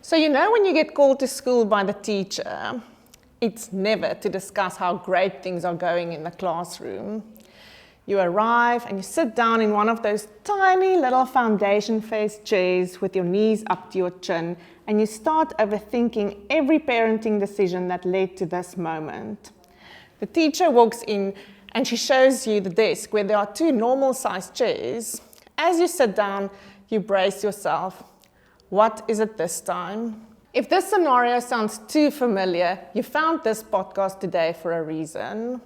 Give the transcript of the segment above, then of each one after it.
So you know when you get called to school by the teacher, it's never to discuss how great things are going in the classroom. You arrive and you sit down in one of those tiny little foundation-faced chairs with your knees up to your chin, and you start overthinking every parenting decision that led to this moment. The teacher walks in and she shows you the desk where there are two normal-sized chairs. As you sit down, you brace yourself. What is it this time? If this scenario sounds too familiar, you found this podcast today for a reason.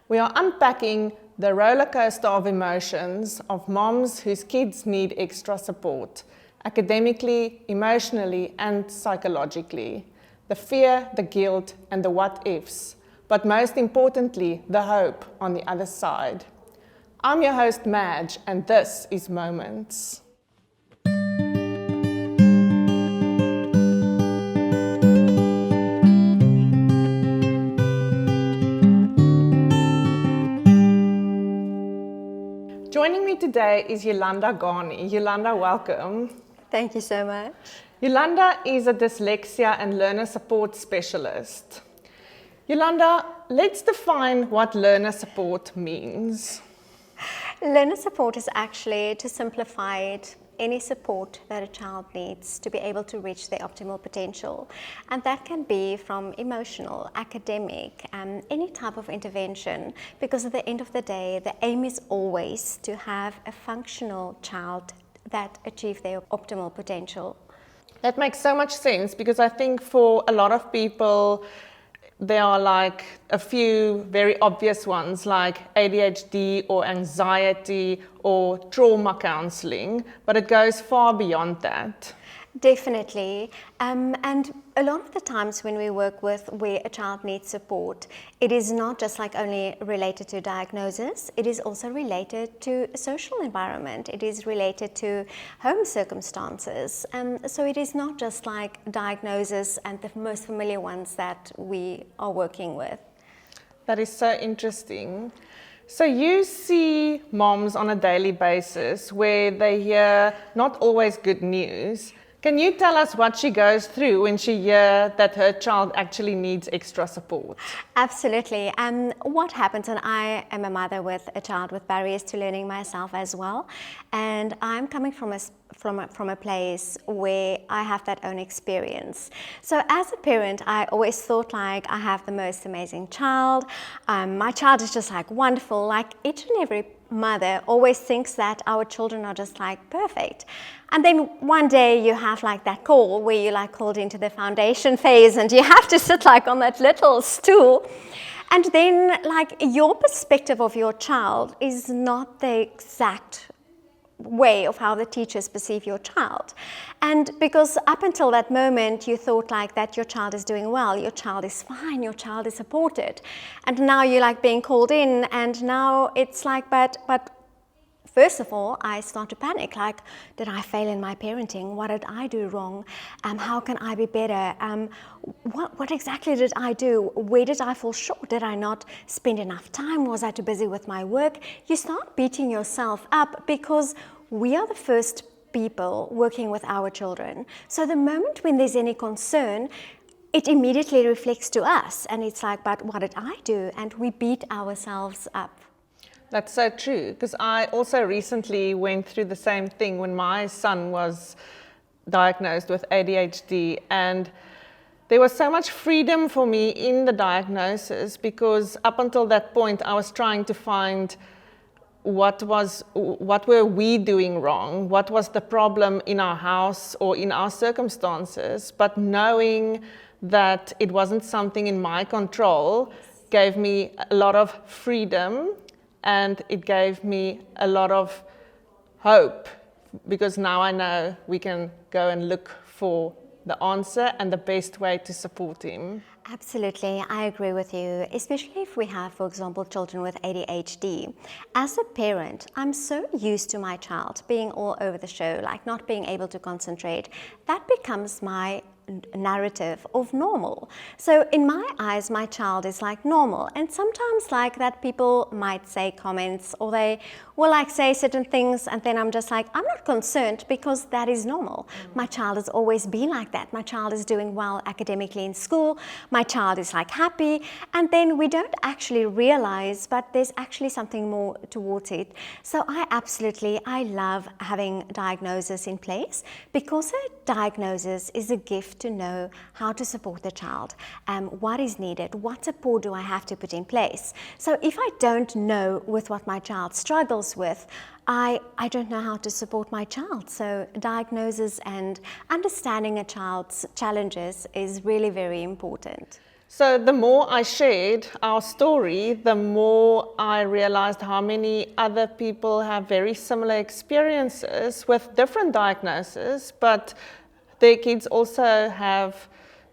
We are unpacking the roller coaster of emotions of moms whose kids need extra support, academically, emotionally, and psychologically. The fear, the guilt, and the what-ifs, but most importantly, the hope on the other side. I'm your host, Madge, and this is Moments. Joining me today is Yolanda Gani. Yolanda, welcome. Thank you so much. Yolanda is a dyslexia and learner support specialist. Yolanda, let's define what learner support means. Learner support is actually, to simplify it, any support that a child needs to be able to reach their optimal potential. And that can be from emotional, academic, any type of intervention, because at the end of the day, the aim is always to have a functional child that achieve their optimal potential. That makes so much sense, because I think for a lot of people, there are like a few very obvious ones like ADHD or anxiety or trauma counseling, but it goes far beyond that. Definitely. And a lot of the times when we work with where a child needs support, it is not just like only related to diagnosis, it is also related to social environment, it is related to home circumstances. So it is not just like diagnosis and the most familiar ones that we are working with. That is so interesting. So you see moms on a daily basis where they hear not always good news. Can you tell us what she goes through when she hears that her child actually needs extra support? Absolutely. What happens, and I am a mother with a child with barriers to learning myself as well, and I'm coming from a place where I have that own experience. So as a parent, I always thought like I have the most amazing child. My child is just like wonderful. Like each and every mother always thinks that our children are just like perfect. And then one day you have like that call where you're like called into the foundation phase and you have to sit like on that little stool. And then like your perspective of your child is not the exact way of how the teachers perceive your child. And because up until that moment you thought like that your child is doing well, your child is fine, your child is supported. And now you're like being called in and now it's like, but first of all, I start to panic, like, did I fail in my parenting? What did I do wrong? How can I be better? What exactly did I do? Where did I fall short? Did I not spend enough time? Was I too busy with my work? You start beating yourself up because we are the first people working with our children. So the moment when there's any concern, it immediately reflects to us. And it's like, but what did I do? And we beat ourselves up. That's so true, because I also recently went through the same thing when my son was diagnosed with ADHD, and there was so much freedom for me in the diagnosis because up until that point I was trying to find what were we doing wrong, what was the problem in our house or in our circumstances, but knowing that it wasn't something in my control gave me a lot of freedom. And it gave me a lot of hope because now I know we can go and look for the answer and the best way to support him. Absolutely, I agree with you, especially if we have, for example, children with ADHD. As a parent, I'm so used to my child being all over the show, like not being able to concentrate. That becomes my narrative of normal. So in my eyes, my child is like normal. And sometimes like that people might say comments, or they will like say certain things, and then I'm just like, I'm not concerned because that is normal. My child has always been like that. My child is doing well academically in school. My child is like happy. And then we don't actually realize, but there's actually something more towards it. So I love having diagnosis in place, because a diagnosis is a gift to know how to support the child, what is needed, what support do I have to put in place. So if I don't know with what my child struggles with, I don't know how to support my child. So diagnosis and understanding a child's challenges is really very important. So the more I shared our story, the more I realized how many other people have very similar experiences with different diagnoses, but their kids also have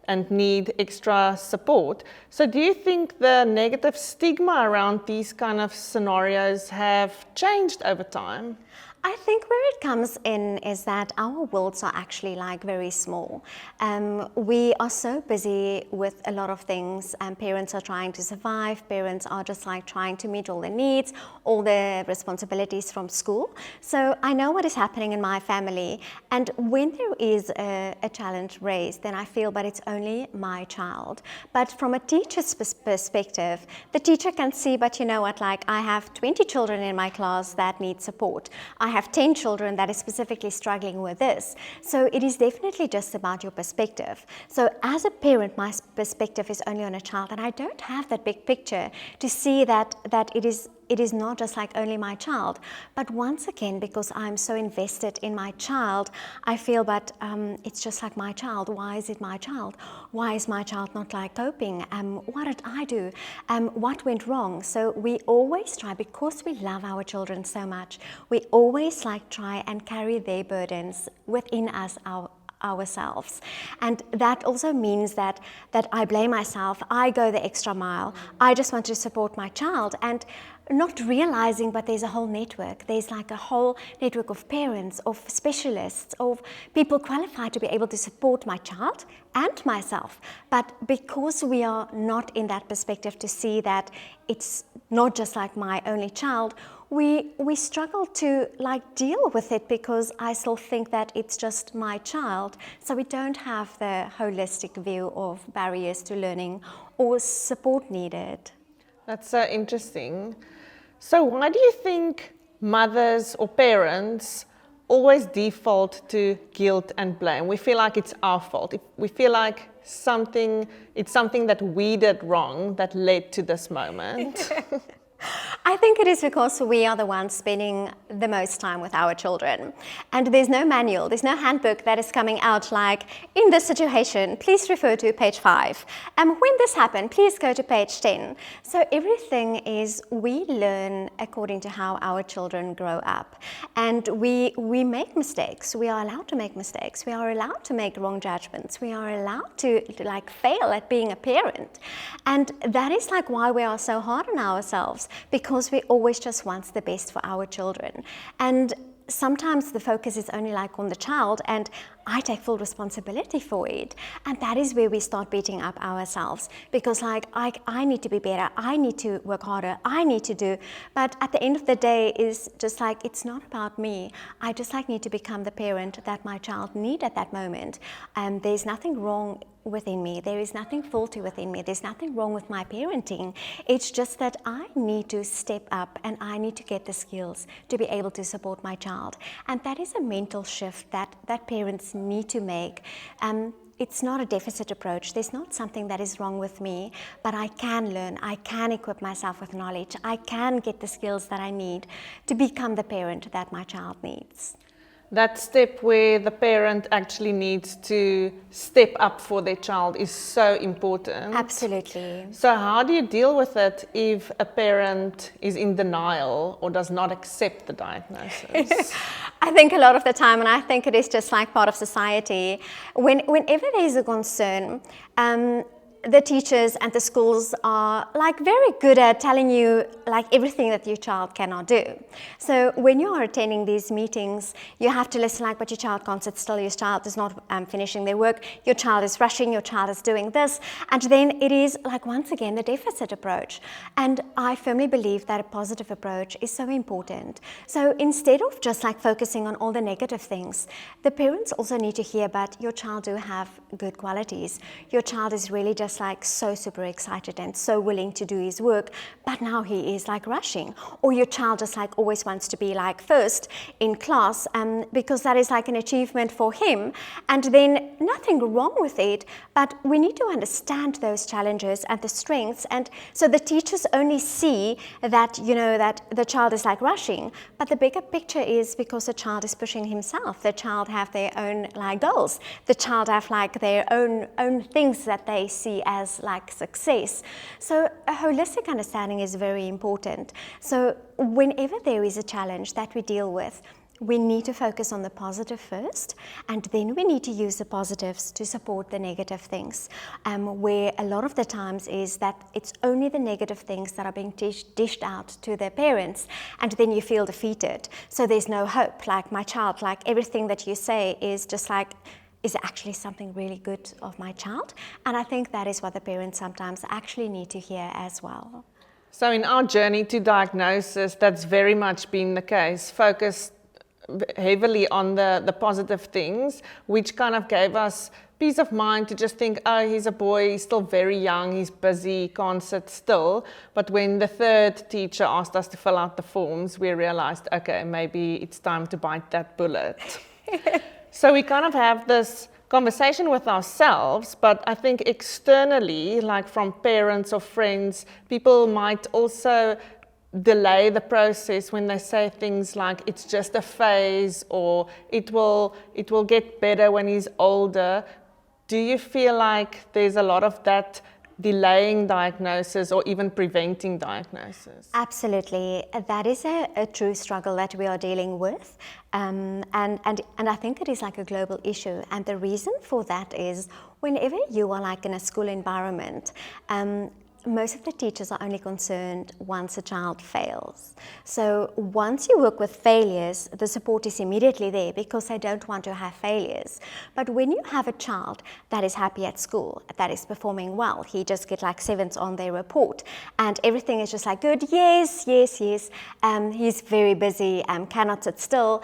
and need extra support. So do you think the negative stigma around these kind of scenarios have changed over time? I think where it comes in is that our worlds are actually like very small. We are so busy with a lot of things, and parents are trying to survive. Parents are just like trying to meet all their needs, all their responsibilities from school. So I know what is happening in my family, and when there is a challenge raised, then I feel, but it's only my child. But from a teacher's perspective, the teacher can see, but you know what, like I have 20 children in my class that need support. I have 10 children that is specifically struggling with this. So it is definitely just about your perspective. So as a parent, my perspective is only on a child, and I don't have that big picture to see that it is not just like only my child. But once again, because I'm so invested in my child, I feel that it's just like my child. Why is it my child? Why is my child not like coping? What did I do? What went wrong? So we always try, because we love our children so much, we always like try and carry their burdens within us ourselves. And that also means that I blame myself. I go the extra mile. I just want to support my child, and not realizing, but there's a whole network. There's like a whole network of parents, of specialists, of people qualified to be able to support my child and myself. But because we are not in that perspective to see that it's not just like my only child, we struggle to like deal with it, because I still think that it's just my child. So we don't have the holistic view of barriers to learning or support needed. That's so interesting. So why do you think mothers or parents always default to guilt and blame? We feel like it's our fault. We feel like it's something that we did wrong that led to this moment. I think it is because we are the ones spending the most time with our children. And there's no manual, there's no handbook that is coming out like, in this situation, please refer to page 5. When this happened, please go to page 10. So everything is, we learn according to how our children grow up. And we make mistakes. We are allowed to make mistakes. We are allowed to make wrong judgments. We are allowed to like fail at being a parent. And that is like why we are so hard on ourselves, because we always just want the best for our children. And sometimes the focus is only like on the child, and I take full responsibility for it. And that is where we start beating up ourselves, because like I need to be better, I need to work harder, I need to do. But at the end of the day is just like, it's not about me. I just like need to become the parent that my child need at that moment. There's nothing wrong within me. There is nothing faulty within me. There's nothing wrong with my parenting. It's just that I need to step up, and I need to get the skills to be able to support my child. And that is a mental shift that parents need to make. It's not a deficit approach. There's not something that is wrong with me, but I can learn. I can equip myself with knowledge. I can get the skills that I need to become the parent that my child needs. That step where the parent actually needs to step up for their child is so important. Absolutely. So how do you deal with it if a parent is in denial or does not accept the diagnosis? I think a lot of the time, and I think it is just like part of society, whenever there is a concern, the teachers and the schools are like very good at telling you like everything that your child cannot do. So when you are attending these meetings, you have to listen like, but your child can't sit still, your child is not finishing their work, your child is rushing, your child is doing this. And then it is like, once again, the deficit approach. And I firmly believe that a positive approach is so important. So instead of just like focusing on all the negative things, the parents also need to hear, but your child do have good qualities. Your child is really just like so super excited and so willing to do his work, but now he is like rushing. Or your child just like always wants to be like first in class because that is like an achievement for him, and then nothing wrong with it, but we need to understand those challenges and the strengths. And so the teachers only see that, you know, that the child is like rushing, but the bigger picture is because the child is pushing himself, the child have their own like goals, the child have like their own things that they see as like success. So a holistic understanding is very important. So whenever there is a challenge that we deal with, we need to focus on the positive first, and then we need to use the positives to support the negative things, where a lot of the times is that it's only the negative things that are being dished out to their parents, and then you feel defeated. So there's no hope. Like, my child, like everything that you say is just like, is actually something really good of my child? And I think that is what the parents sometimes actually need to hear as well. So in our journey to diagnosis, that's very much been the case, focused heavily on the positive things, which kind of gave us peace of mind to just think, oh, he's a boy, he's still very young, he's busy, can't sit still. But when the third teacher asked us to fill out the forms, we realized, okay, maybe it's time to bite that bullet. So we kind of have this conversation with ourselves, but I think externally, like from parents or friends, people might also delay the process when they say things like, it's just a phase, or it will get better when he's older. Do you feel like there's a lot of that delaying diagnosis or even preventing diagnosis? Absolutely. That is a true struggle that we are dealing with. And I think it is like a global issue. And the reason for that is whenever you are like in a school environment, most of the teachers are only concerned once a child fails. So once you work with failures, the support is immediately there because they don't want to have failures. But when you have a child that is happy at school, that is performing well, he just gets like 7s on their report, and everything is just like good, yes, he's very busy, cannot sit still,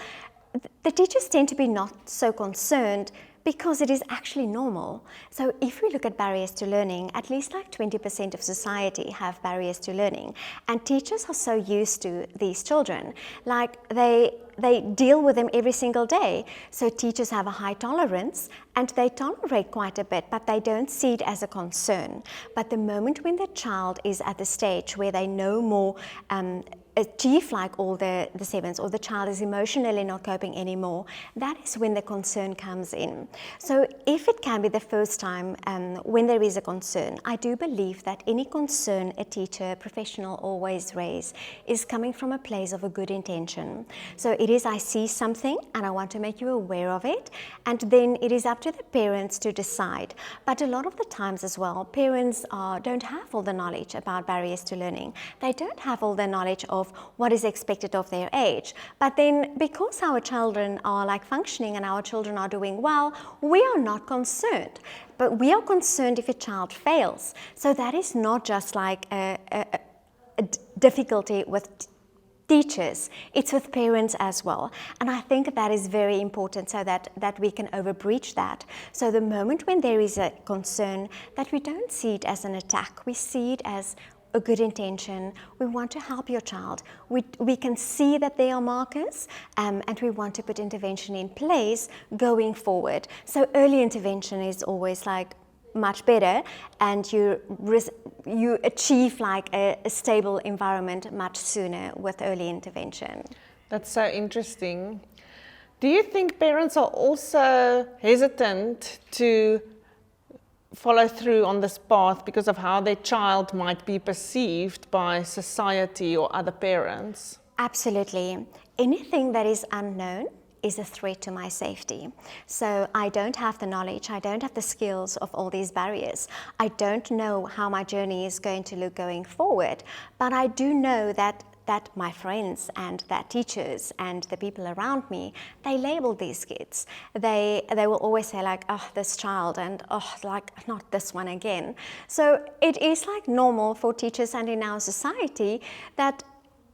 the teachers tend to be not so concerned because it is actually normal. So if we look at barriers to learning, at least like 20% of society have barriers to learning. And teachers are so used to these children. Like they deal with them every single day. So teachers have a high tolerance and they tolerate quite a bit, but they don't see it as a concern. But the moment when the child is at the stage where they no more achieve like all the 7s, or the child is emotionally not coping anymore, that is when the concern comes in. So if it can be the first time when there is a concern, I do believe that any concern a teacher, professional always raise is coming from a place of a good intention. So it is, I see something and I want to make you aware of it, and then it is up to the parents to decide. But a lot of the times as well, parents don't have all the knowledge about barriers to learning. They don't have all the knowledge of what is expected of their age. But then because our children are like functioning and our children are doing well, we are not concerned. But we are concerned if a child fails. So that is not just like a difficulty with teachers, it's with parents as well. And I think that is very important so that we can overbreach that. So the moment when there is a concern, that we don't see it as an attack, we see it as a good intention. We want to help your child. We can see that there are markers, and we want to put intervention in place going forward. So early intervention is always like much better, and you achieve like a stable environment much sooner with early intervention. That's so interesting. Do you think parents are also hesitant to follow through on this path because of how their child might be perceived by society or other parents? Absolutely. Anything that is unknown is a threat to my safety. So I don't have the knowledge, I don't have the skills of all these barriers. I don't know how my journey is going to look going forward, but I do know that my friends and that teachers and the people around me, they label these kids. They will always say like, oh, this child, and oh, like, not this one again. So it is like normal for teachers and in our society that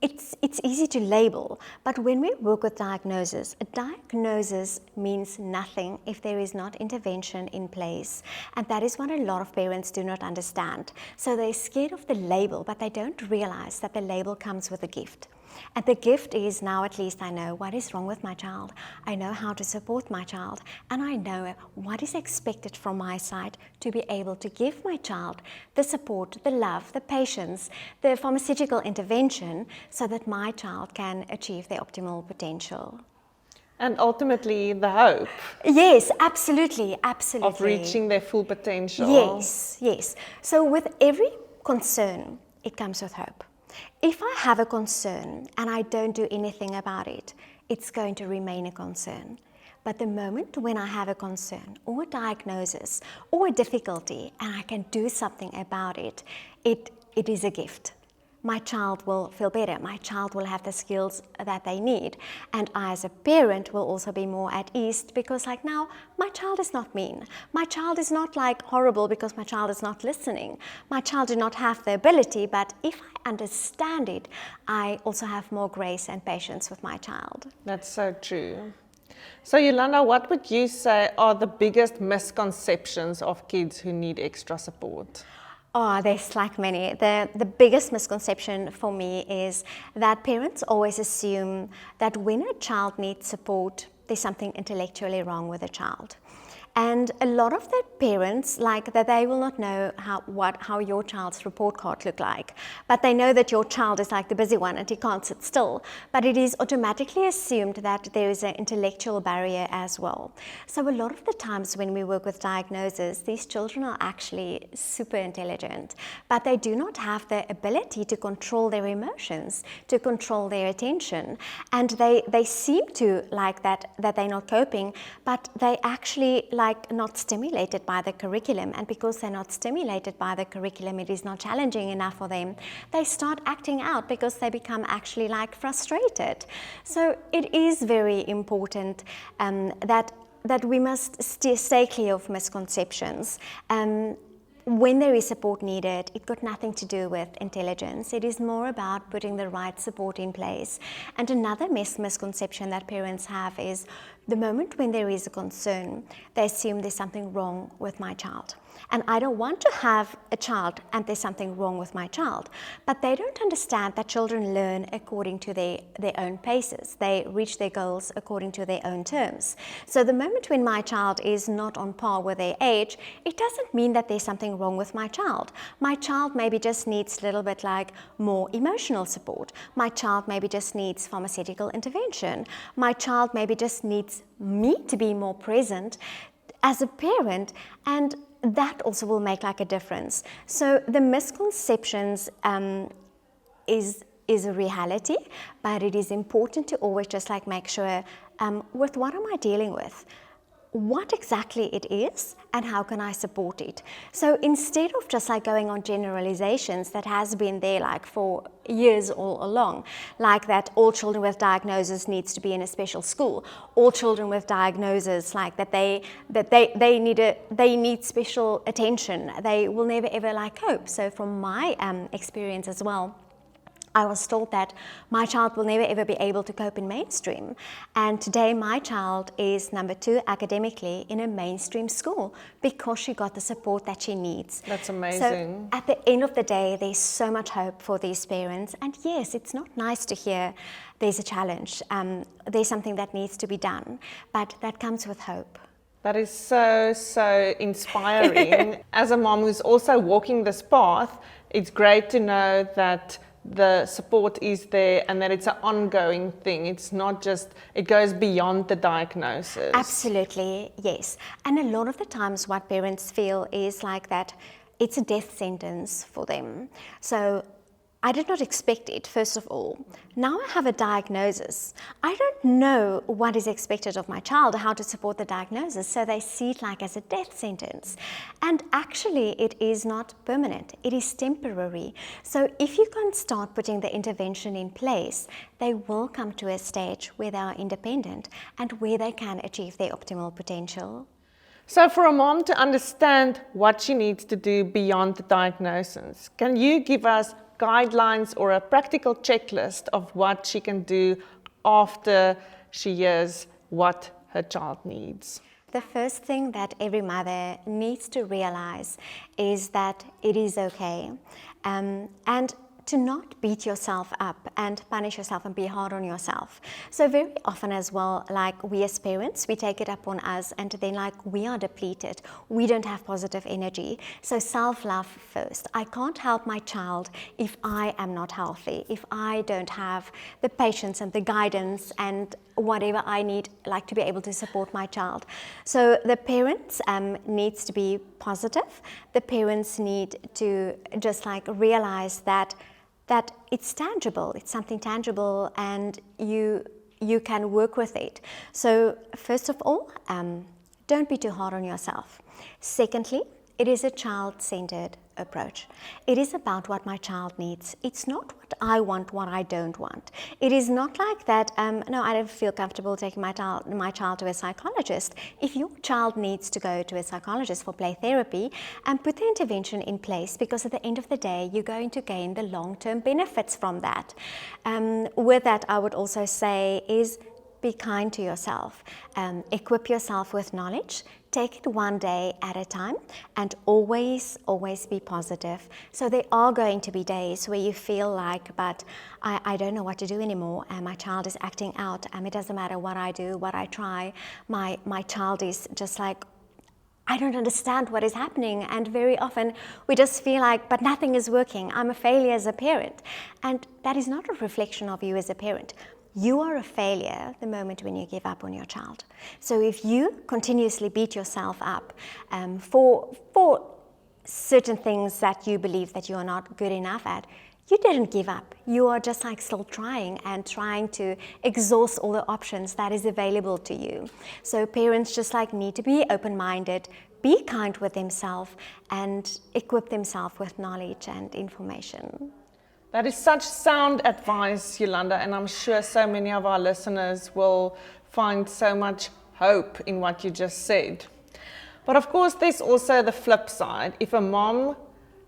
it's easy to label, but when we work with diagnosis, a diagnosis means nothing if there is not intervention in place. And that is what a lot of parents do not understand. So they're scared of the label, but they don't realize that the label comes with a gift. And the gift is, now at least I know what is wrong with my child. I know how to support my child, and I know what is expected from my side to be able to give my child the support, the love, the patience, the pharmaceutical intervention, so that my child can achieve their optimal potential. And ultimately, the hope. Yes, absolutely, absolutely. Of reaching their full potential. Yes, yes. So with every concern, it comes with hope. If I have a concern and I don't do anything about it, it's going to remain a concern. But the moment when I have a concern or a diagnosis or a difficulty and I can do something about it, it is a gift. My child will feel better, my child will have the skills that they need, and I as a parent will also be more at ease, because like now, my child is not mean, my child is not like horrible because my child is not listening, my child does not have the ability, but if I understand it, I also have more grace and patience with my child. That's so true. So Yolanda, what would you say are the biggest misconceptions of kids who need extra support? Oh, there's like many. The biggest misconception for me is that parents always assume that when a child needs support, there's something intellectually wrong with the child. And a lot of the parents, like that, they will not know how your child's report card look like, but they know that your child is like the busy one and he can't sit still. But it is automatically assumed that there is an intellectual barrier as well. So a lot of the times when we work with diagnosis, these children are actually super intelligent, but they do not have the ability to control their emotions, to control their attention, and they seem to like that they're not coping, but they actually like not stimulated by the curriculum, and because they're not stimulated by the curriculum, it is not challenging enough for them, they start acting out because they become actually like frustrated. So it is very important that we must stay clear of misconceptions. When there is support needed, it got nothing to do with intelligence. It is more about putting the right support in place. And another misconception that parents have is the moment when there is a concern, they assume there's something wrong with my child. And I don't want to have a child and there's something wrong with my child. But they don't understand that children learn according to their own paces. They reach their goals according to their own terms. So the moment when my child is not on par with their age, it doesn't mean that there's something wrong with my child. My child maybe just needs a little bit like more emotional support. My child maybe just needs pharmaceutical intervention. My child maybe just needs me to be more present as a parent, and that also will make like a difference. So the misconceptions is a reality, but it is important to always just like make sure with what am I dealing with? What exactly it is and how can I support it? So instead of just like going on generalizations that has been there like for years all along, like that all children with diagnosis needs to be in a special school, all children with diagnosis like that they need special attention, they will never ever like cope. So from my experience as well, I was told that my child will never ever be able to cope in mainstream. And today my child is number 2 academically in a mainstream school because she got the support that she needs. That's amazing. So at the end of the day, there's so much hope for these parents. And yes, it's not nice to hear there's a challenge, there's something that needs to be done, but that comes with hope. That is so inspiring. As a mom who's also walking this path, it's great to know that the support is there and that it's an ongoing thing. It's not just, it goes beyond the diagnosis. Absolutely, yes. And a lot of the times what parents feel is like that it's a death sentence for them. So I did not expect it, first of all. Now I have a diagnosis. I don't know what is expected of my child, how to support the diagnosis, so they see it like as a death sentence. And actually, it is not permanent. It is temporary. So if you can start putting the intervention in place, they will come to a stage where they are independent and where they can achieve their optimal potential. So for a mom to understand what she needs to do beyond the diagnosis, can you give us guidelines or a practical checklist of what she can do after she hears what her child needs? The first thing that every mother needs to realize is that it is okay, and to not beat yourself up and punish yourself and be hard on yourself. So very often as well, like we as parents, we take it up on us and then like we are depleted. We don't have positive energy. So self-love first. I can't help my child if I am not healthy, if I don't have the patience and the guidance and whatever I need, like to be able to support my child. So the parents needs to be positive. The parents need to just like realize that it's tangible, it's something tangible, and you can work with it. So first of all, don't be too hard on yourself. Secondly, it is a child-centered approach. It is about what my child needs. It's not what I want, what I don't want. It is not like that, no, I don't feel comfortable taking my child to a psychologist. If your child needs to go to a psychologist for play therapy, put the intervention in place, because at the end of the day, you're going to gain the long-term benefits from that. With that, I would also say is be kind to yourself. Equip yourself with knowledge. Take it one day at a time, and always be positive. So there are going to be days where you feel like, but I don't know what to do anymore, and my child is acting out, and it doesn't matter what I do, what I try, my child is just like, I don't understand what is happening. And very often we just feel like, but nothing is working, I'm a failure as a parent. And that is not a reflection of you as a parent. You are a failure the moment when you give up on your child. So if you continuously beat yourself up for certain things that you believe that you are not good enough at, you didn't give up. You are just like still trying to exhaust all the options that is available to you. So parents just like need to be open-minded, be kind with themselves, and equip themselves with knowledge and information. That is such sound advice, Yolanda, and I'm sure so many of our listeners will find so much hope in what you just said. But of course, there's also the flip side. If a mom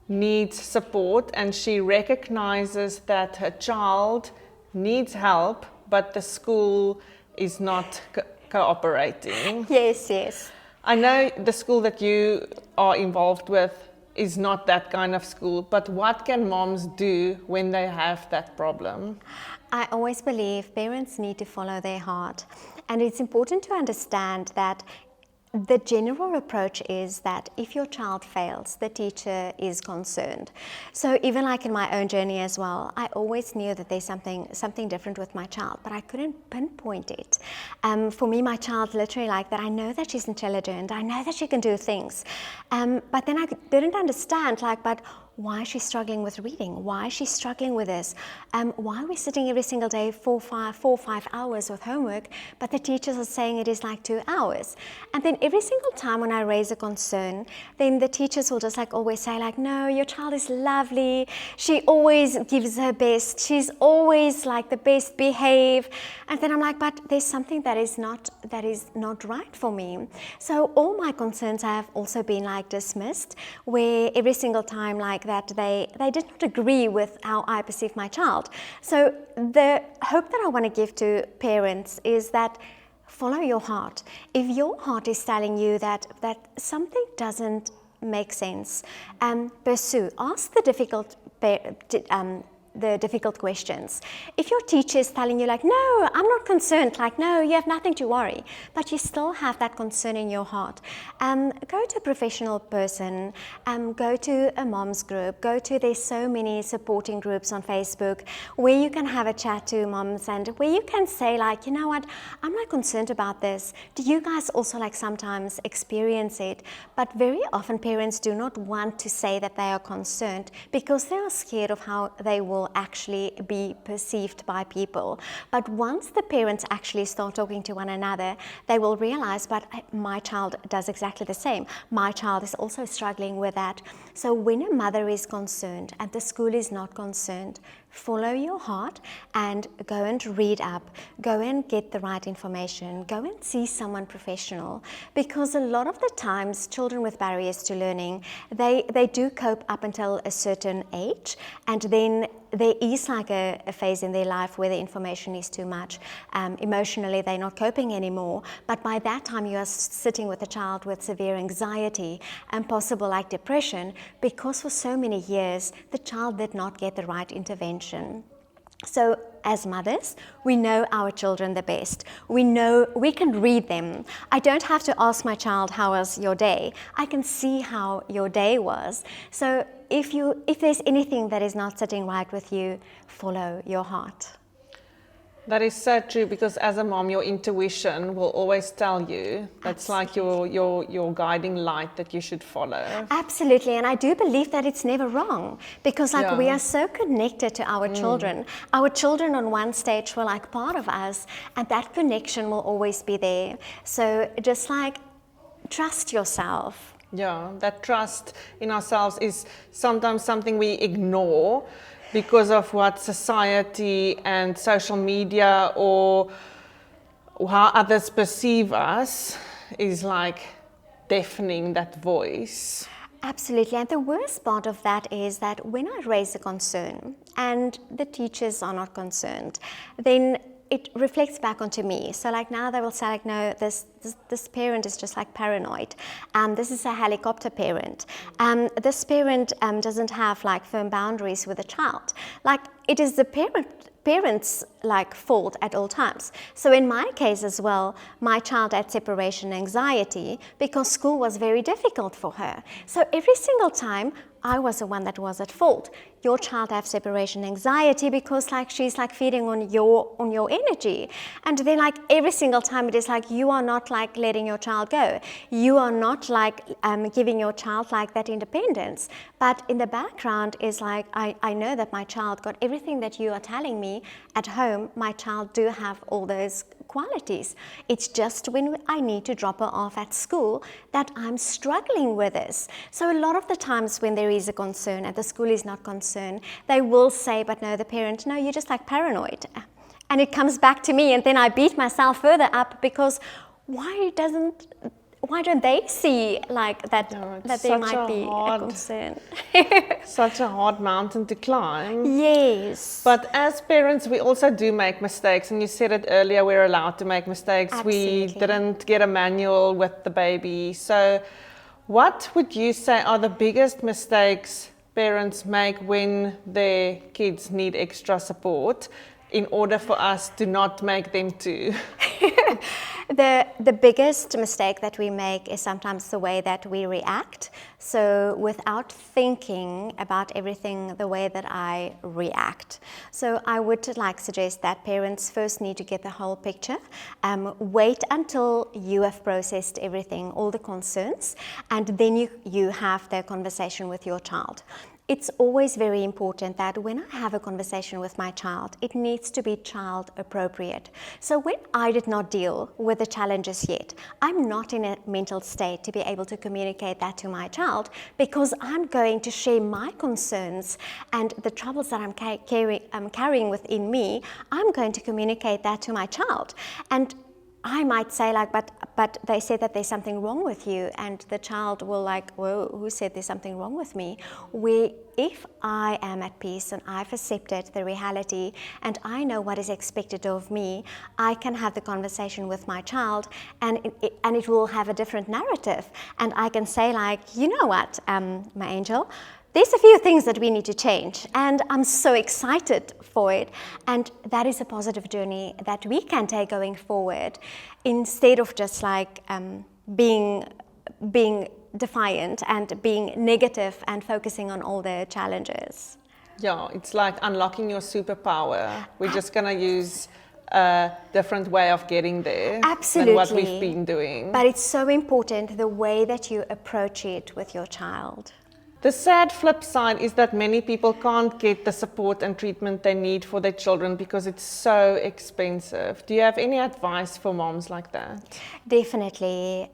needs support and she recognizes that her child needs help, but the school is not cooperating. Yes. I know the school that you are involved with is not that kind of school, but what can moms do when they have that problem? I always believe parents need to follow their heart, and it's important to understand that the general approach is that if your child fails, the teacher is concerned. So even like in my own journey as well, I always knew that there's something different with my child, but I couldn't pinpoint it. For me, my child literally like that, I know that she's intelligent, I know that she can do things, but then I didn't understand but why is she struggling with reading? Why is she struggling with this? Why are we sitting every single day 4 or 5 hours with homework, but the teachers are saying it is like 2 hours? And then every single time when I raise a concern, then the teachers will just always say no, your child is lovely. She always gives her best. She's always the best behaved. And then I'm but there's something that is not right for me. So all my concerns have also been dismissed, where every single time that they did not agree with how I perceive my child. So the hope that I want to give to parents is that follow your heart. If your heart is telling you that something doesn't make sense, pursue. Ask the difficult questions. If your teacher is telling you no, I'm not concerned, no, you have nothing to worry, but you still have that concern in your heart, go to a professional person, go to a mom's group, there's so many supporting groups on Facebook where you can have a chat to moms and where you can say you know what, I'm not concerned about this. Do you guys also sometimes experience it? But very often parents do not want to say that they are concerned because they are scared of how they will will actually be perceived by people. But once the parents actually start talking to one another, they will realize, but my child does exactly the same. My child is also struggling with that. So when a mother is concerned and the school is not concerned, follow your heart and go and read up, go and get the right information, go and see someone professional, because a lot of the times children with barriers to learning, they do cope up until a certain age, and then there is like a phase in their life where the information is too much. Emotionally, they're not coping anymore. But by that time, you are sitting with a child with severe anxiety and possible like depression, because for so many years, the child did not get the right intervention. So as mothers, we know our children the best. We know we can read them. I don't have to ask my child, how was your day? I can see how your day was. So if there's anything that is not sitting right with you, follow your heart. That is so true, because as a mom, your intuition will always tell you. That's Absolutely. like your guiding light that you should follow. Absolutely, and I do believe that it's never wrong, because like we are so connected to our children. Our children on one stage were like part of us, and that connection will always be there. So just like trust yourself. Yeah, that trust in ourselves is sometimes something we ignore because of what society and social media or how others perceive us is like deafening that voice. Absolutely, and the worst part of that is that when I raise a concern and the teachers are not concerned, then it reflects back onto me. So like now they will say like, no, this parent is just like paranoid. This is a helicopter parent. This parent doesn't have like firm boundaries with the child. Like it is the parents like fault at all times. So in my case as well, my child had separation anxiety because school was very difficult for her. So every single time I was the one that was at fault. Your child have separation anxiety because like she's like feeding on your energy. And then like every single time it is like you are not like letting your child go. You are not like giving your child like that independence. But in the background is like I know that my child got everything that you are telling me at home. My child do have all those qualities. It's just when I need to drop her off at school that I'm struggling with this. So a lot of the times when there is a concern and the school is not concerned, they will say, but no, the parent, no, you're just like paranoid. And it comes back to me, and then I beat myself further up because why don't they see like that, that there might be a concern? Such a hard mountain to climb. Yes. But as parents, we also do make mistakes. And you said it earlier, we're allowed to make mistakes. Absolutely. We didn't get a manual with the baby. So what would you say are the biggest mistakes parents make when their kids need extra support in order for us to not make them too? The biggest mistake that we make is sometimes the way that we react. So without thinking about everything the way that I react. So I would like suggest that parents first need to get the whole picture. Wait until you have processed everything, all the concerns, and then you have the conversation with your child. It's always very important that when I have a conversation with my child, it needs to be child appropriate. So when I did not deal with the challenges yet, I'm not in a mental state to be able to communicate that to my child, because I'm going to share my concerns and the troubles that I'm carrying within me. I'm going to communicate that to my child. And I might say like, but they said that there's something wrong with you, and the child will like, whoa, who said there's something wrong with me? If I am at peace and I've accepted the reality and I know what is expected of me, I can have the conversation with my child, and it will have a different narrative. And I can say like, you know what, my angel, there's a few things that we need to change, and I'm so excited for it. And that is a positive journey that we can take going forward, instead of just like being defiant and being negative and focusing on all the challenges. Yeah, it's like unlocking your superpower. We're just going to use a different way of getting there. Absolutely. Than what we've been doing. But it's so important the way that you approach it with your child. The sad flip side is that many people can't get the support and treatment they need for their children because it's so expensive. Do you have any advice for moms like that? Definitely.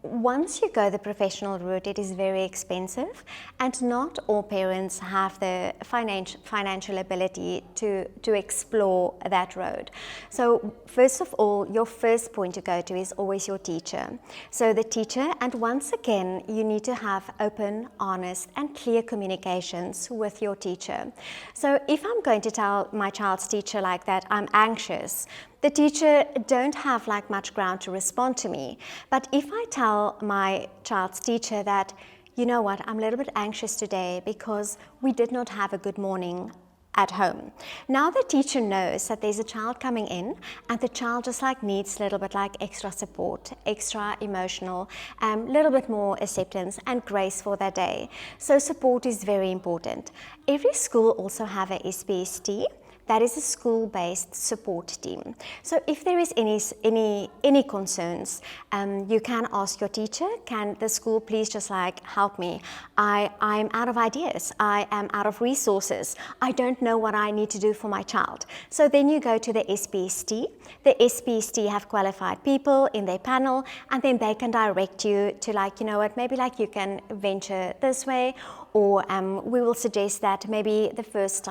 Once you go the professional route, it is very expensive, and not all parents have the financial ability to explore that road. So first of all, your first point to go to is always your teacher. So the teacher, and once again, you need to have open, honest, and clear communications with your teacher. So if I'm going to tell my child's teacher like that, I'm anxious, the teacher don't have like much ground to respond to me. But if I tell my child's teacher that, you know what, I'm a little bit anxious today because we did not have a good morning at home. Now the teacher knows that there's a child coming in and the child just like needs a little bit like extra support, extra emotional, little bit more acceptance and grace for their day. So support is very important. Every school also have a SPST. That is a school-based support team. So if there is any concerns, you can ask your teacher, can the school please just like help me? I'm out of ideas, I am out of resources, I don't know what I need to do for my child. So then you go to the SPST. The SPST have qualified people in their panel, and then they can direct you to like, you know what, maybe like you can venture this way, or we will suggest that maybe the first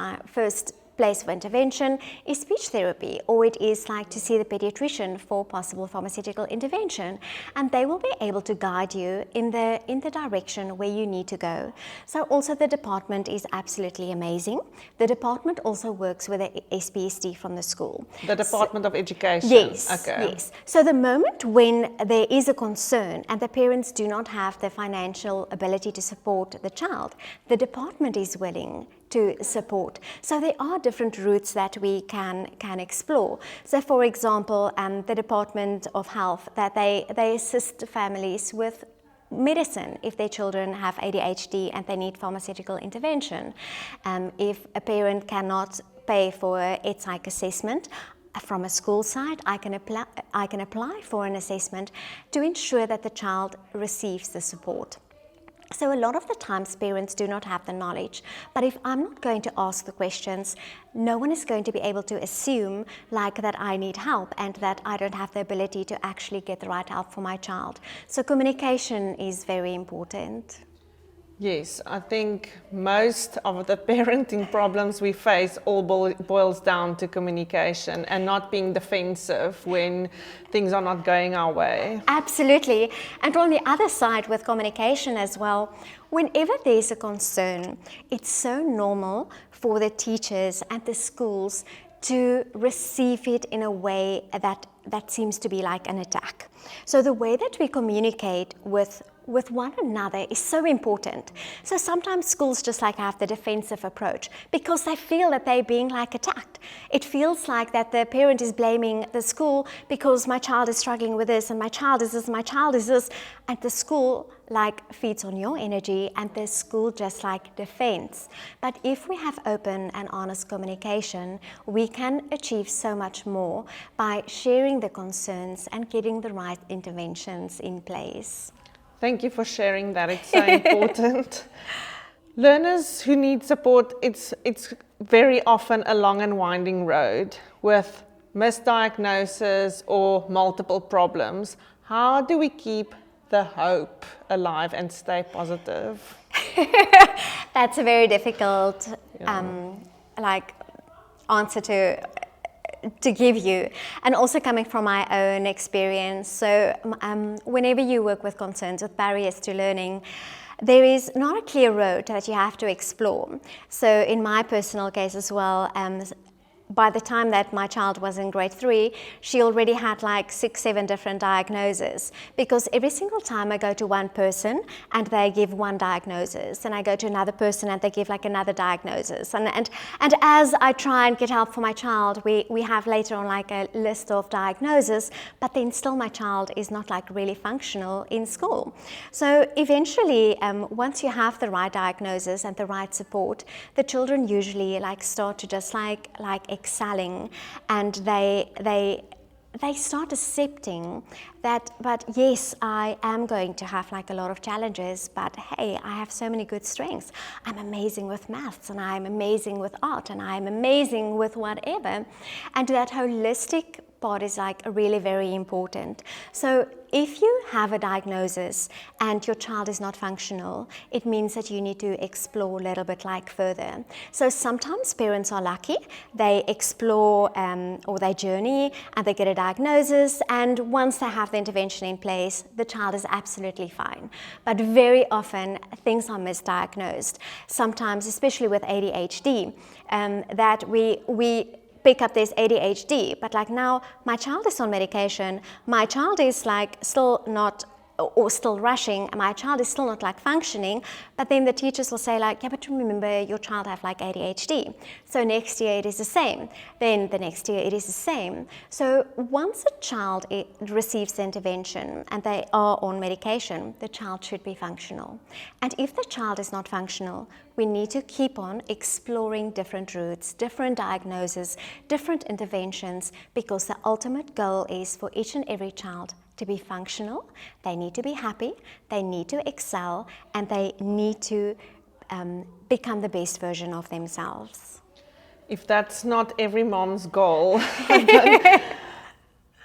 place of intervention is speech therapy, or it is like to see the pediatrician for possible pharmaceutical intervention, and they will be able to guide you in the direction where you need to go. So also the department is absolutely amazing. The department also works with the SPST from the school. The Department of Education? Yes, okay. Yes. So the moment when there is a concern and the parents do not have the financial ability to support the child, the department is willing to support. So there are different routes that we can explore. So for example, the Department of Health, that they assist families with medicine if their children have ADHD and they need pharmaceutical intervention. If a parent cannot pay for a psych assessment, from a school side, I can apply for an assessment to ensure that the child receives the support. So a lot of the times parents do not have the knowledge, but if I'm not going to ask the questions, no one is going to be able to assume like that I need help and that I don't have the ability to actually get the right help for my child. So communication is very important. Yes, I think most of the parenting problems we face all boils down to communication and not being defensive when things are not going our way. Absolutely. And on the other side with communication as well, whenever there's a concern, it's so normal for the teachers and the schools to receive it in a way that seems to be like an attack. So the way that we communicate with one another is so important. So sometimes schools just like have the defensive approach because they feel that they're being like attacked. It feels like that the parent is blaming the school because my child is struggling with this and my child is this, my child is this, and the school like feeds on your energy and the school just like defends. But if we have open and honest communication, we can achieve so much more by sharing the concerns and getting the right interventions in place. Thank you for sharing that. It's so important. Learners who need support, it's very often a long and winding road with misdiagnosis or multiple problems. How do we keep the hope alive and stay positive? That's a very difficult answer to give you, and also coming from my own experience. So whenever you work with concerns, with barriers to learning, there is not a clear road that you have to explore. So in my personal case as well, by the time that my child was in grade 3, she already had like 6-7 different diagnoses, because every single time I go to one person and they give one diagnosis, and I go to another person and they give like another diagnosis, and as I try and get help for my child, we have later on like a list of diagnoses, but then still my child is not like really functional in school. So eventually, once you have the right diagnosis and the right support, the children usually like start to just like excelling, and they they start accepting that, but yes, I am going to have like a lot of challenges, but hey, I have so many good strengths. I'm amazing with maths, and I'm amazing with art, and I'm amazing with whatever. And that holistic part is like really very important. So if you have a diagnosis and your child is not functional, it means that you need to explore a little bit like further. So sometimes parents are lucky, they explore or they journey and they get a diagnosis, and once they have the intervention in place, the child is absolutely fine. But very often things are misdiagnosed. Sometimes, especially with ADHD, that we pick up this ADHD, but like now my child is on medication, my child is like still not, or still rushing, my child is still not like functioning, but then the teachers will say like, yeah, but remember your child have like ADHD. So next year it is the same. Then the next year it is the same. So once a child receives the intervention and they are on medication, the child should be functional. And if the child is not functional, we need to keep on exploring different routes, different diagnoses, different interventions, because the ultimate goal is for each and every child to be functional, they need to be happy, they need to excel, and they need to become the best version of themselves. If that's not every mom's goal,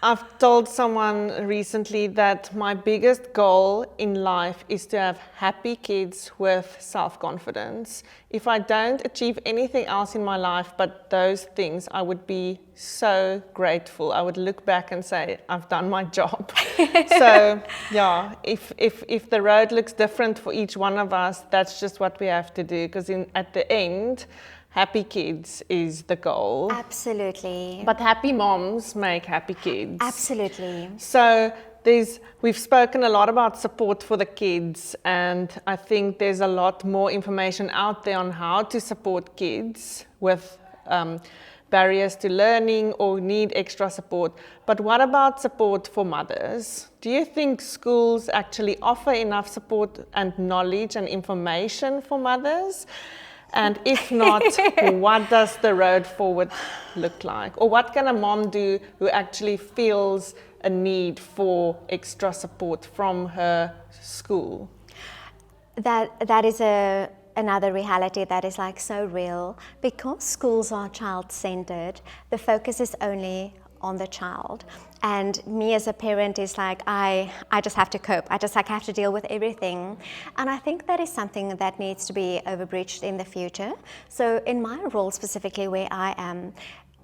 I've told someone recently that my biggest goal in life is to have happy kids with self-confidence. If I don't achieve anything else in my life but those things, I would be so grateful. I would look back and say, I've done my job. So yeah, if the road looks different for each one of us, that's just what we have to do, because at the end, happy kids is the goal. Absolutely. But happy moms make happy kids. Absolutely. So we've spoken a lot about support for the kids, and I think there's a lot more information out there on how to support kids with barriers to learning or need extra support. But what about support for mothers? Do you think schools actually offer enough support and knowledge and information for mothers? And if not, what does the road forward look like? Or what can a mom do who actually feels a need for extra support from her school? That is another reality that is like so real. Because schools are child-centered, the focus is only on the child. And me as a parent is like, I just have to cope. I just like have to deal with everything. And I think that is something that needs to be overbridged in the future. So in my role specifically where I am,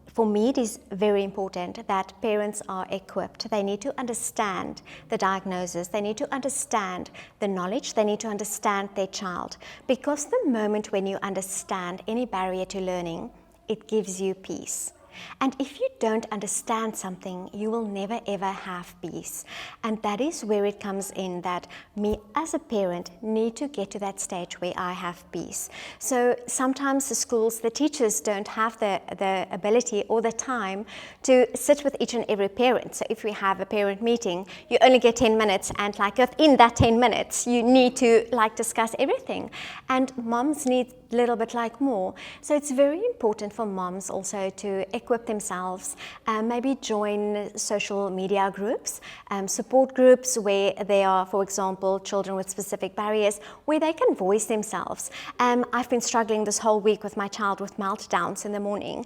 for me it is very important that parents are equipped. They need to understand the diagnosis. They need to understand the knowledge. They need to understand their child. Because the moment when you understand any barrier to learning, it gives you peace. And if you don't understand something, you will never ever have peace. And that is where it comes in, that me as a parent need to get to that stage where I have peace. So sometimes the schools, the teachers don't have the ability or the time to sit with each and every parent. So if we have a parent meeting, you only get 10 minutes, and like within that 10 minutes, you need to like discuss everything. And moms need a little bit like more. So it's very important for moms also to equip themselves, maybe join social media groups, support groups where there are, for example, children with specific barriers, where they can voice themselves. I've been struggling this whole week with my child with meltdowns in the morning.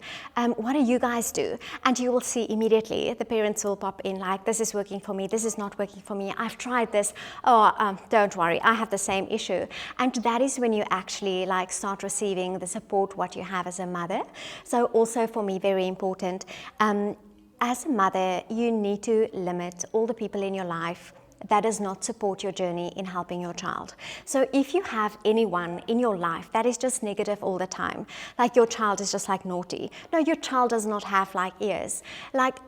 What do you guys do? And you will see immediately the parents will pop in like, this is working for me, this is not working for me, I've tried this, don't worry, I have the same issue. And that is when you actually like start receiving the support what you have as a mother. So also for me very important, as a mother you need to limit all the people in your life that does not support your journey in helping your child. So if you have anyone in your life that is just negative all the time, like your child is just like naughty, no, your child does not have like ears, like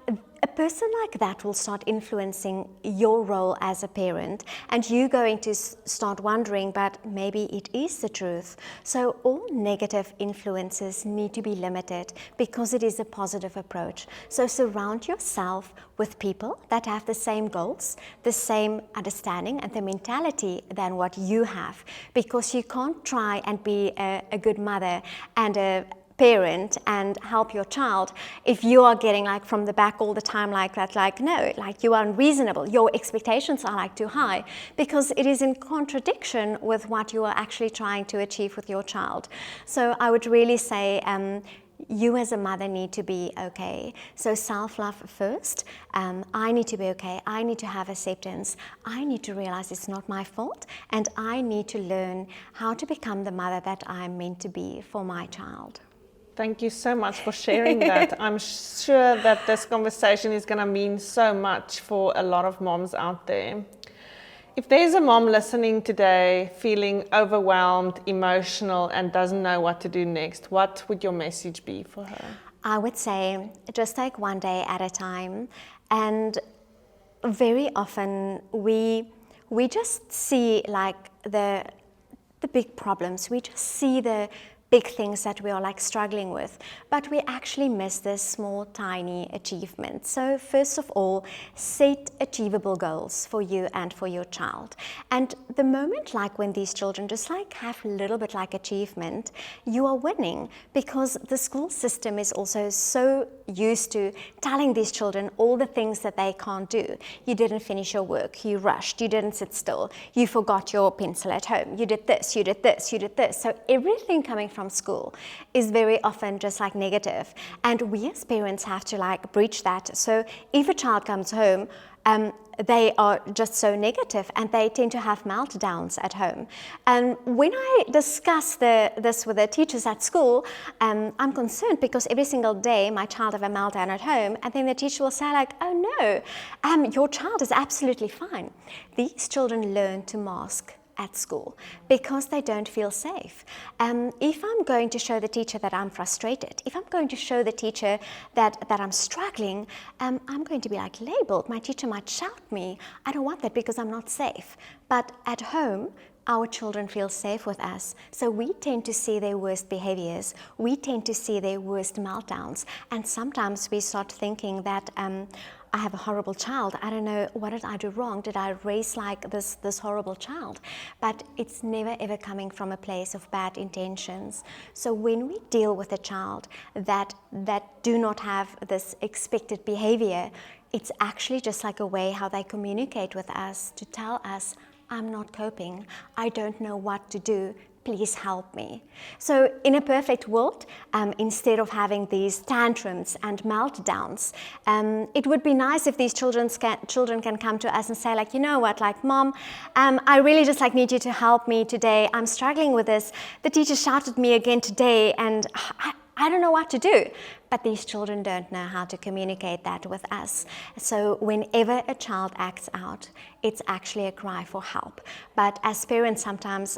a person like that will start influencing your role as a parent, and you going to start wondering, but maybe it is the truth. So all negative influences need to be limited because it is a positive approach. So surround yourself with people that have the same goals, the same understanding and the mentality than what you have, because you can't try and be a good mother and a parent and help your child if you are getting like from the back all the time like that, like no, like you are unreasonable, your expectations are like too high, because it is in contradiction with what you are actually trying to achieve with your child. So I would really say you as a mother need to be okay. So self-love first. I need to be okay. I need to have acceptance. I need to realize it's not my fault, and I need to learn how to become the mother that I'm meant to be for my child. Thank you so much for sharing that. I'm sure that this conversation is going to mean so much for a lot of moms out there. If there's a mom listening today feeling overwhelmed, emotional, and doesn't know what to do next, what would your message be for her? I would say just take one day at a time. And very often we just see like the big problems. We just see the big things that we are like struggling with, but we actually miss this small, tiny achievement. So first of all, set achievable goals for you and for your child. And the moment like when these children just like have a little bit like achievement, you are winning, because the school system is also so used to telling these children all the things that they can't do. You didn't finish your work, you rushed, you didn't sit still, you forgot your pencil at home, you did this, you did this, you did this. So everything coming from school is very often just like negative, and we as parents have to like breach that. So if a child comes home, they are just so negative and they tend to have meltdowns at home. And when I discuss this with the teachers at school, I'm concerned because every single day my child have a meltdown at home, and then the teacher will say like, oh no, your child is absolutely fine. These children learn to mask at school because they don't feel safe. If I'm going to show the teacher that I'm frustrated, if I'm going to show the teacher that I'm struggling, I'm going to be like labeled. My teacher might shout me. I don't want that because I'm not safe. But at home, our children feel safe with us. So we tend to see their worst behaviors. We tend to see their worst meltdowns. And sometimes we start thinking that I have a horrible child. I don't know, what did I do wrong? Did I raise like this horrible child? But it's never ever coming from a place of bad intentions. So when we deal with a child that do not have this expected behavior, it's actually just like a way how they communicate with us to tell us, I'm not coping. I don't know what to do. Please help me. So in a perfect world, instead of having these tantrums and meltdowns, it would be nice if these children can come to us and say like, you know what, like mom, I really just like need you to help me today. I'm struggling with this. The teacher shouted at me again today and I don't know what to do. But these children don't know how to communicate that with us. So whenever a child acts out, it's actually a cry for help. But as parents, sometimes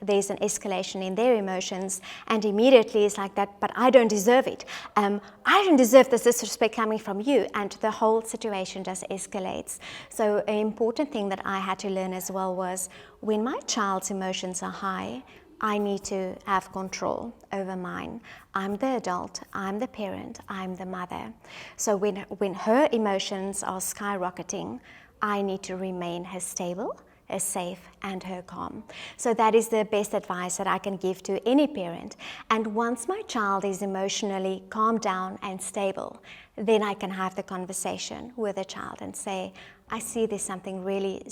there's an escalation in their emotions, and immediately it's like that, but I don't deserve it. I don't deserve this disrespect coming from you, and the whole situation just escalates. So an important thing that I had to learn as well was when my child's emotions are high, I need to have control over mine. I'm the adult, I'm the parent, I'm the mother. So when her emotions are skyrocketing, I need to remain her stable, her safe, and her calm. So that is the best advice that I can give to any parent. And once my child is emotionally calmed down and stable, then I can have the conversation with the child and say, I see there's something really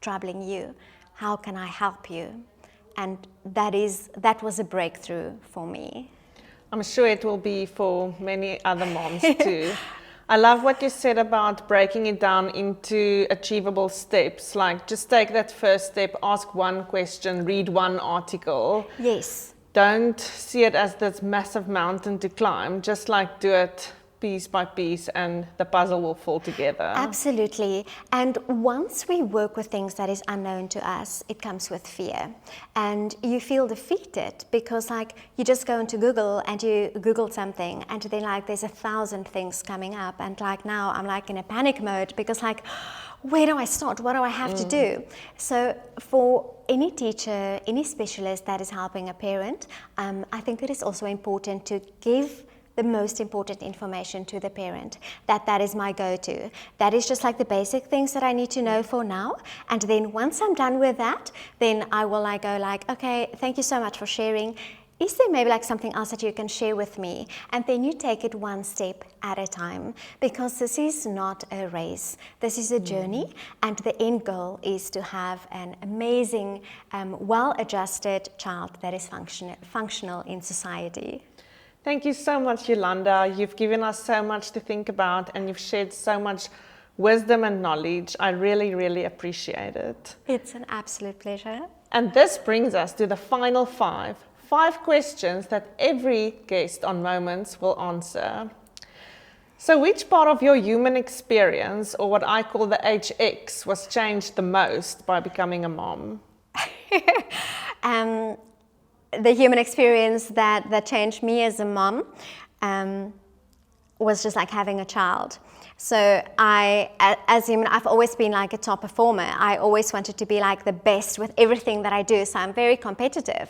troubling you. How can I help you? And that was a breakthrough for me. I'm sure it will be for many other moms too. I love what you said about breaking it down into achievable steps. Like just take that first step, ask one question, read one article. Yes. Don't see it as this massive mountain to climb. Just like do it piece by piece and the puzzle will fall together. Absolutely. And once we work with things that is unknown to us, it comes with fear. And you feel defeated because like you just go into Google and you Google something and then like there's 1,000 things coming up, and like now I'm like in a panic mode because like, where do I start? What do I have to do? So for any teacher, any specialist that is helping a parent, I think it is also important to give the most important information to the parent, that is my go-to. That is just like the basic things that I need to know for now. And then once I'm done with that, then I will like go like, okay, thank you so much for sharing. is there maybe like something else that you can share with me? And then you take it one step at a time, because this is not a race. This is a journey, and the end goal is to have an amazing, well-adjusted child that is functional in society. Thank you so much, Yolanda. You've given us so much to think about, and you've shared so much wisdom and knowledge. I really, really appreciate it. It's an absolute pleasure. And this brings us to the final five questions that every guest on Moments will answer. So which part of your human experience, or what I call the HX, was changed the most by becoming a mom? The human experience that changed me as a mom was just like having a child. So as human, I've always been like a top performer. I always wanted to be like the best with everything that I do. So I'm very competitive.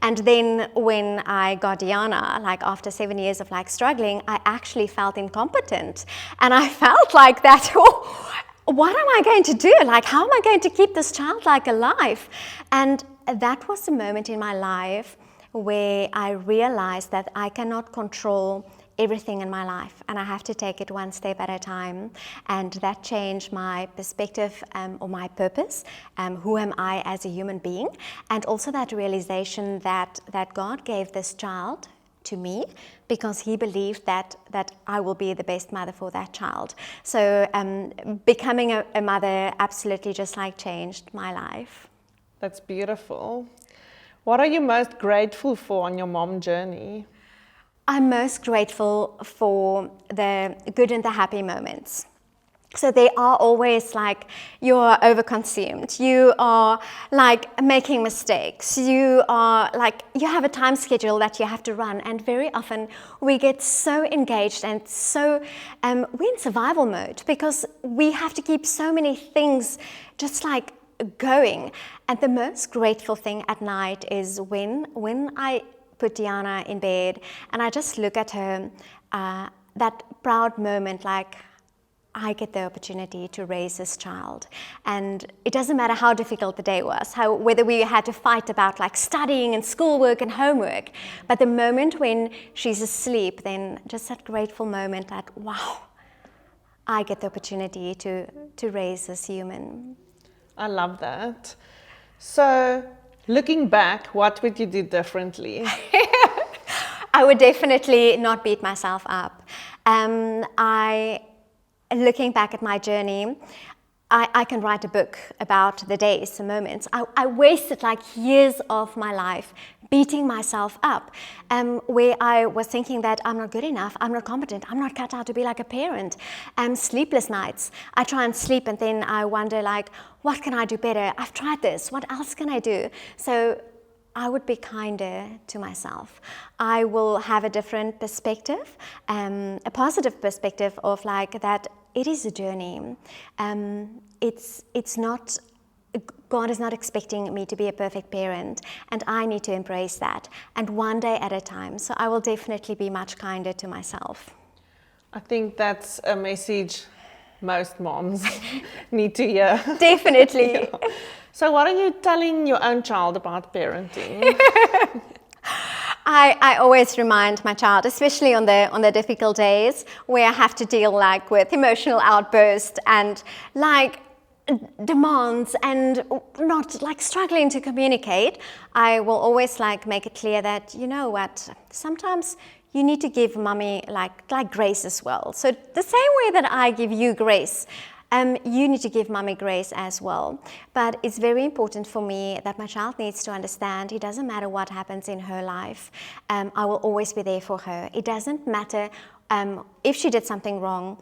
And then when I got Diana, like after 7 years of like struggling, I actually felt incompetent. And I felt like that, oh, what am I going to do? Like, how am I going to keep this child like alive? And that was the moment in my life where I realized that I cannot control everything in my life, and I have to take it one step at a time. And that changed my perspective or my purpose. Who am I as a human being? And also that realization that God gave this child to me because he believed that I will be the best mother for that child. So becoming a mother absolutely just like changed my life. That's beautiful. What are you most grateful for on your mom journey? I'm most grateful for the good and the happy moments. So they are always like, you are overconsumed, you are like making mistakes, you are like, you have a time schedule that you have to run, and very often we get so engaged and so, we're in survival mode because we have to keep so many things just like going. And the most grateful thing at night is when I put Diana in bed and I just look at her, that proud moment, like I get the opportunity to raise this child. And it doesn't matter how difficult the day was, whether we had to fight about like studying and schoolwork and homework, but the moment when she's asleep, then just that grateful moment that, wow, I get the opportunity to raise this human. I love that. So, looking back, what would you do differently? I would definitely not beat myself up. Looking back at my journey, I can write a book about the days, the moments. I wasted like years of my life beating myself up, where I was thinking that I'm not good enough, I'm not competent, I'm not cut out to be like a parent. Sleepless nights. I try and sleep and then I wonder like, what can I do better? I've tried this, what else can I do? So I would be kinder to myself. I will have a different perspective, a positive perspective of like that it is a journey. It's not, God is not expecting me to be a perfect parent, and I need to embrace that, and one day at a time. So I will definitely be much kinder to myself. I think that's a message most moms need to hear. Definitely. Yeah. So what are you telling your own child about parenting? I always remind my child, especially on the difficult days where I have to deal like with emotional outbursts and like demands and not like struggling to communicate, I will always like make it clear that, you know what, sometimes you need to give mommy like grace as well. So the same way that I give you grace, you need to give mommy grace as well. But it's very important for me that my child needs to understand it doesn't matter what happens in her life. I will always be there for her. It doesn't matter if she did something wrong,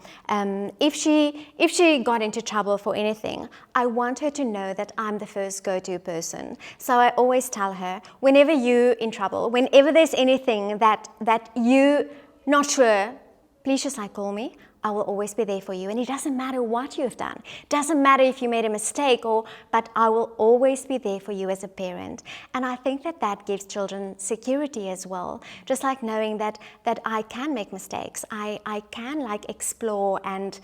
if she got into trouble for anything. I want her to know that I'm the first go-to person. So I always tell her, whenever you're in trouble, whenever there's anything that you're not sure, please just like call me. I will always be there for you. And it doesn't matter what you've done. It doesn't matter if you made a mistake, but I will always be there for you as a parent. And I think that gives children security as well. Just like knowing that I can make mistakes. I can like explore and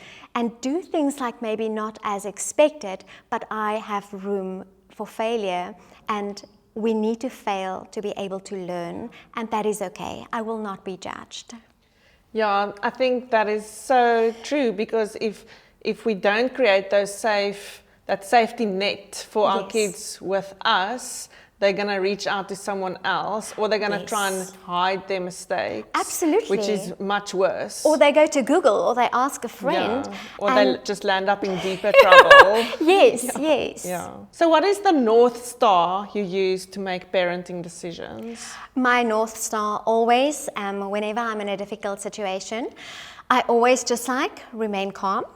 do things like maybe not as expected, but I have room for failure. And we need to fail to be able to learn, and that is okay. I will not be judged. Yeah, I think that is so true, because if we don't create that safety net for our kids with us, they're going to reach out to someone else, or they're going to try and hide their mistakes. Absolutely. Which is much worse. Or they go to Google, or they ask a friend. Yeah. Or they just land up in deeper trouble. Yes, yes. Yeah. So what is the North Star you use to make parenting decisions? My North Star always, whenever I'm in a difficult situation, I always just remain calm,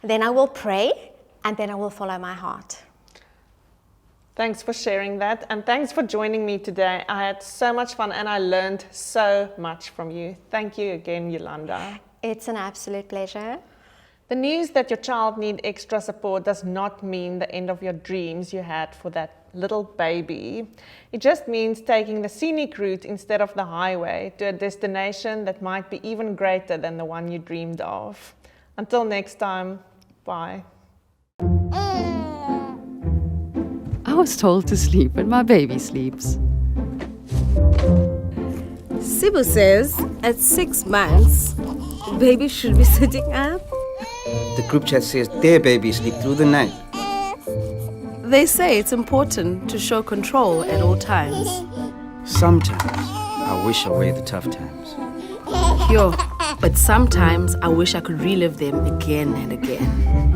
then I will pray, and then I will follow my heart. Thanks for sharing that, and thanks for joining me today. I had so much fun and I learned so much from you. Thank you again, Yolanda. It's an absolute pleasure. The news that your child needs extra support does not mean the end of your dreams you had for that little baby. It just means taking the scenic route instead of the highway to a destination that might be even greater than the one you dreamed of. Until next time, bye. I was told to sleep when my baby sleeps. Sibu says at 6 months, baby should be sitting up. The group chat says their babies sleep through the night. They say it's important to show control at all times. Sometimes I wish away the tough times. Yo, but sometimes I wish I could relive them again and again.